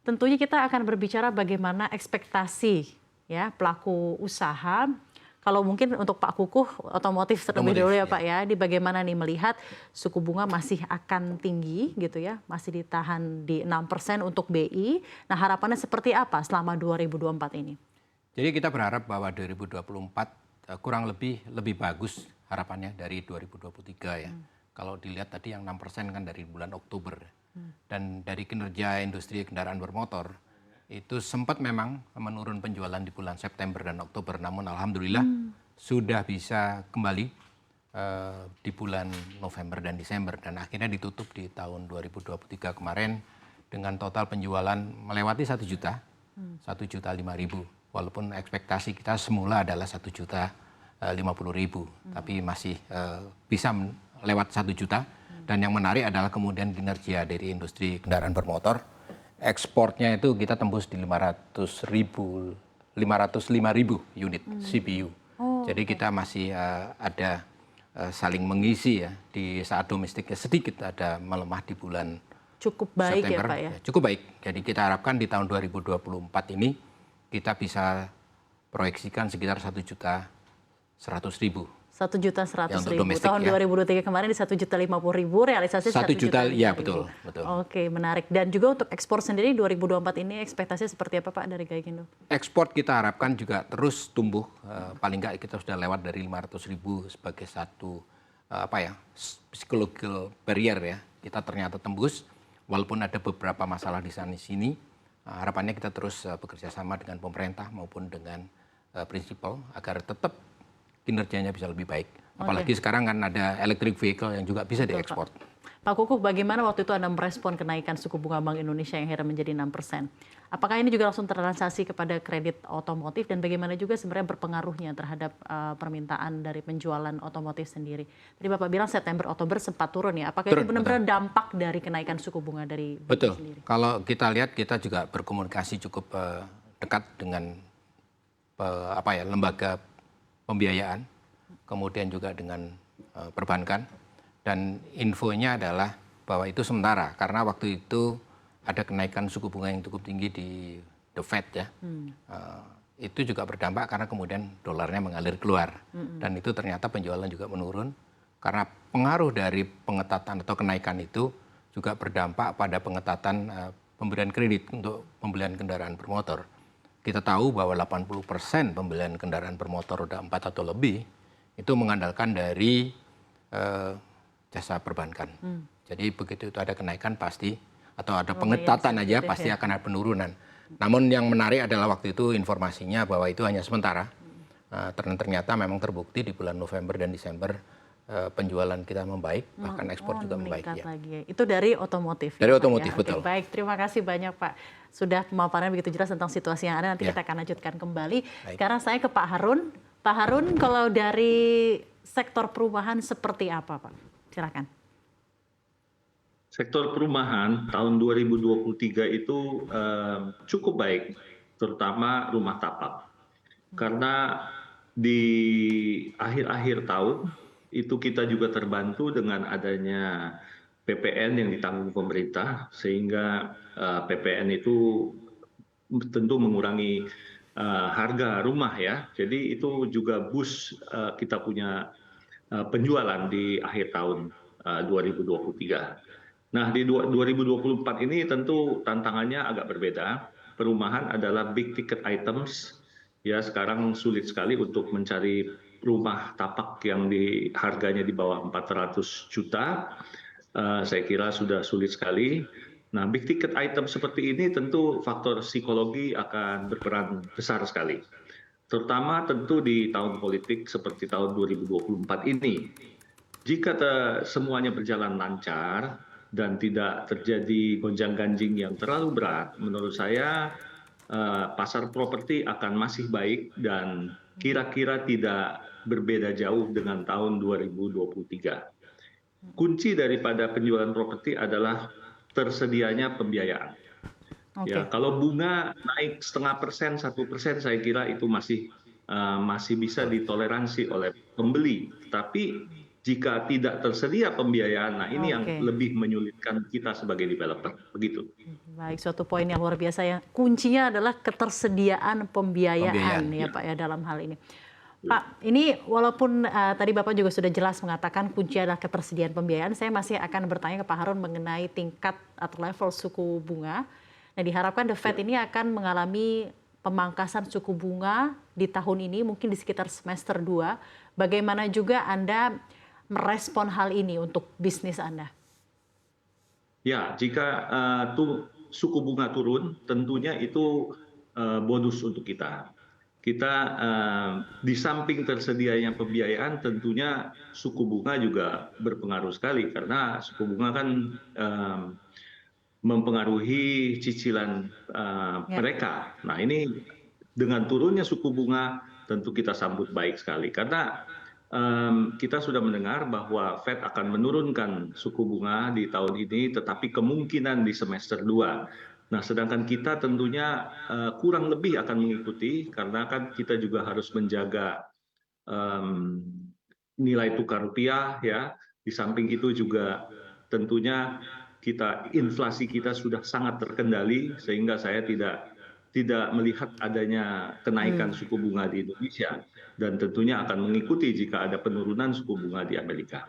tentunya kita akan berbicara bagaimana ekspektasi ya pelaku usaha. Kalau mungkin untuk Pak Kukuh otomotif terlebih dahulu ya Pak ya, di bagaimana nih melihat suku bunga masih akan tinggi gitu ya, masih ditahan di 6% untuk BI. Nah harapannya seperti apa selama 2024 ini? Jadi kita berharap bahwa 2024 kurang lebih bagus harapannya dari 2023 ya. Kalau dilihat tadi yang 6% kan dari bulan Oktober. Dan dari kinerja industri kendaraan bermotor, itu sempat memang menurun penjualan di bulan September dan Oktober. Namun alhamdulillah sudah bisa kembali di bulan November dan Desember. Dan akhirnya ditutup di tahun 2023 kemarin dengan total penjualan melewati 1 juta, 1.005.000. Walaupun ekspektasi kita semula adalah 1.050.000, tapi masih bisa lewat 1 juta. Dan yang menarik adalah kemudian kinerja dari industri kendaraan bermotor. Ekspornya itu kita tembus di 505.000 unit CPU. Jadi kita masih ada saling mengisi ya di saat domestiknya sedikit ada melemah di bulan cukup baik September. ya Pak ya? Cukup baik. Jadi kita harapkan di tahun 2024 ini kita bisa proyeksikan sekitar 1.100.000. 1.100.000. Tahun ya. 2023 kemarin di 1.050.000, realisasi 1 juta, 1.005.000. ya betul. Oke, menarik. Dan juga untuk ekspor sendiri 2024 ini ekspektasinya seperti apa Pak dari Gaikindo? Ekspor kita harapkan juga terus tumbuh. Paling nggak kita sudah lewat dari 500.000 sebagai satu psychological barrier ya. Kita ternyata tembus, walaupun ada beberapa masalah di sana sini. Harapannya kita terus bekerja sama dengan pemerintah maupun dengan prinsipal agar tetap kinerjanya bisa lebih baik. Apalagi sekarang kan ada electric vehicle yang juga bisa diekspor. Pak Kukuh, bagaimana waktu itu Anda merespon kenaikan suku bunga Bank Indonesia yang akhirnya menjadi 6%? Apakah ini juga langsung tertransaksi kepada kredit otomotif dan bagaimana juga sebenarnya berpengaruhnya terhadap permintaan dari penjualan otomotif sendiri? Tadi Bapak bilang September, Oktober sempat turun ya. Apakah itu benar-benar dampak dari kenaikan suku bunga dari BI sendiri? Kalau kita lihat kita juga berkomunikasi cukup dekat dengan lembaga pembiayaan, kemudian juga dengan perbankan, dan infonya adalah bahwa itu sementara karena waktu itu ada kenaikan suku bunga yang cukup tinggi di The Fed ya. Itu juga berdampak karena kemudian dolarnya mengalir keluar dan itu ternyata penjualan juga menurun karena pengaruh dari pengetatan atau kenaikan itu juga berdampak pada pengetatan pemberian kredit untuk pembelian kendaraan bermotor. Kita tahu bahwa 80% pembelian kendaraan bermotor roda 4 atau lebih itu mengandalkan dari jasa perbankan. Jadi begitu itu ada kenaikan pasti atau ada pengetatan aja pasti akan ada penurunan. Namun yang menarik adalah waktu itu informasinya bahwa itu hanya sementara. Ternyata memang terbukti di bulan November dan Desember penjualan kita membaik, bahkan ekspor juga membaik. Ya. Itu dari otomotif. Dari otomotif, ya? betul. Oke, baik, terima kasih banyak Pak. Sudah pemaparannya begitu jelas tentang situasi yang ada, nanti kita akan lanjutkan kembali. Baik. Sekarang saya ke Pak Harun. Pak Harun, kalau dari sektor perumahan seperti apa Pak? Silakan. Sektor perumahan tahun 2023 itu cukup baik, terutama rumah tapak. Karena di akhir-akhir tahun itu kita juga terbantu dengan adanya PPN yang ditanggung pemerintah, sehingga PPN itu tentu mengurangi harga rumah ya. Jadi itu juga boost kita punya penjualan di akhir tahun 2023. Nah di 2024 ini tentu tantangannya agak berbeda. Perumahan adalah big ticket items. Ya sekarang sulit sekali untuk mencari rumah tapak yang harganya di bawah 400 juta. Saya kira sudah sulit sekali. Nah big ticket item seperti ini tentu faktor psikologi akan berperan besar sekali. Terutama tentu di tahun politik seperti tahun 2024 ini. Jika semuanya berjalan lancar dan tidak terjadi gonjang-ganjing yang terlalu berat, menurut saya pasar properti akan masih baik dan kira-kira tidak berbeda jauh dengan tahun 2023. Kunci daripada penjualan properti adalah tersedianya pembiayaan. Ya, kalau bunga naik 0,5%, 1%, saya kira itu masih bisa ditoleransi oleh pembeli. Tapi jika tidak tersedia pembiayaan, nah ini yang Oke. lebih menyulitkan kita sebagai developer, begitu. Baik, suatu poin yang luar biasa ya. Kuncinya adalah ketersediaan pembiayaan Pembiayaan, ya Ya. Pak ya dalam hal ini. Pak, ini walaupun tadi Bapak juga sudah jelas mengatakan kunci adalah ketersediaan pembiayaan, saya masih akan bertanya ke Pak Harun mengenai tingkat atau level suku bunga. Nah, diharapkan The Fed ini akan mengalami pemangkasan suku bunga di tahun ini, mungkin di sekitar semester 2. Bagaimana juga Anda merespon hal ini untuk bisnis Anda? Ya, jika suku bunga turun, tentunya itu bonus untuk kita. Kita di samping tersedianya pembiayaan, tentunya suku bunga juga berpengaruh sekali karena suku bunga kan mempengaruhi cicilan Ya. mereka. Nah, ini dengan turunnya suku bunga tentu kita sambut baik sekali karena kita sudah mendengar bahwa Fed akan menurunkan suku bunga di tahun ini, tetapi kemungkinan di semester 2. Nah, sedangkan kita tentunya kurang lebih akan mengikuti karena kan kita juga harus menjaga em, nilai tukar rupiah ya. Di samping itu juga tentunya inflasi kita sudah sangat terkendali sehingga saya tidak melihat adanya kenaikan suku bunga di Indonesia dan tentunya akan mengikuti jika ada penurunan suku bunga di Amerika.